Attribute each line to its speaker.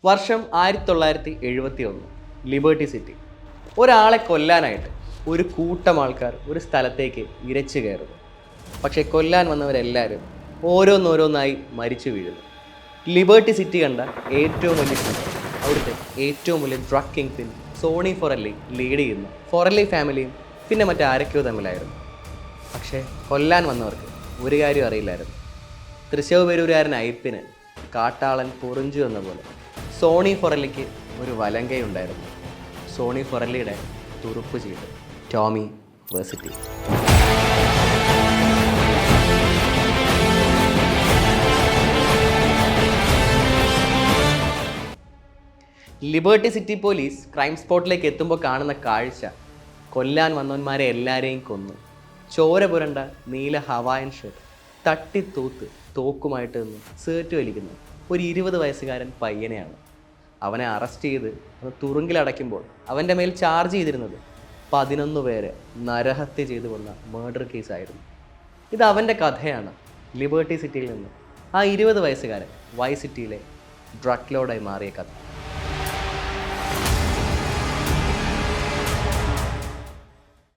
Speaker 1: വർഷം 1971, liberty city. ഒരാളെ കൊല്ലാനായിട്ട് ഒരു കൂട്ടം ആൾക്കാർ ഒരു സ്ഥലത്തേക്ക് ഇരച്ചു കയറുന്നു. പക്ഷേ കൊല്ലാൻ വന്നവരെല്ലാവരും ഓരോന്നോരോന്നായി മരിച്ചു വീഴുന്നു. ലിബർട്ടി സിറ്റി കണ്ട ഏറ്റവും വലിയ അവിടുത്തെ ഏറ്റവും വലിയ ഡ്രഗ് കിങ് പിൻ സോണി ഫൊറല്ലി ലീഡ് ചെയ്യുന്നു. ഫൊറല്ലി ഫാമിലിയും പിന്നെ മറ്റാരൊക്കെയോ തമ്മിലായിരുന്നു. പക്ഷേ കൊല്ലാൻ വന്നവർക്ക് ഒരു കാര്യം അറിയില്ലായിരുന്നു. തൃശ്ശൂർപേരൂരുകാരൻ ഐപ്പിന് കാട്ടാളൻ പൊറിഞ്ചു എന്ന പോലെ സോണി ഫൊറല്ലിക്ക് ഒരു വലങ്കയുണ്ടായിരുന്നു. സോണി ഫൊറല്ലിയുടെ തുറുപ്പ് ചീട്ട് Tommy Vercetti. Liberty City police crime സ്പോട്ടിലേക്ക് എത്തുമ്പോൾ കാണുന്ന കാഴ്ച, കൊല്ലാൻ വന്നവന്മാരെ എല്ലാവരെയും കൊന്നു. ചോര പുരണ്ട നീല ഹവായൻ ഷർട്ട് തട്ടിത്തൂത്ത് തോക്കുമായിട്ട് നിന്ന് സേർട്ട് വലിക്കുന്നു ഒരു 20 വയസ്സുകാരൻ പയ്യനെയാണ്. അവനെ അറസ്റ്റ് ചെയ്ത് അത് തുറുങ്കിലടയ്ക്കുമ്പോൾ അവൻ്റെ മേൽ ചാർജ് ചെയ്തിരുന്നത് 11 പേരെ നരഹത്യ ചെയ്തു കൊന്ന മർഡർ കേസായിരുന്നു. ഇത് അവൻ്റെ കഥയാണ്. ലിബർട്ടി സിറ്റിയിൽ നിന്ന് ആ 20 വയസ്സുകാരൻ വൈ സിറ്റിയിലെ ഡ്രഗ് ലോഡായി മാറിയ കഥ.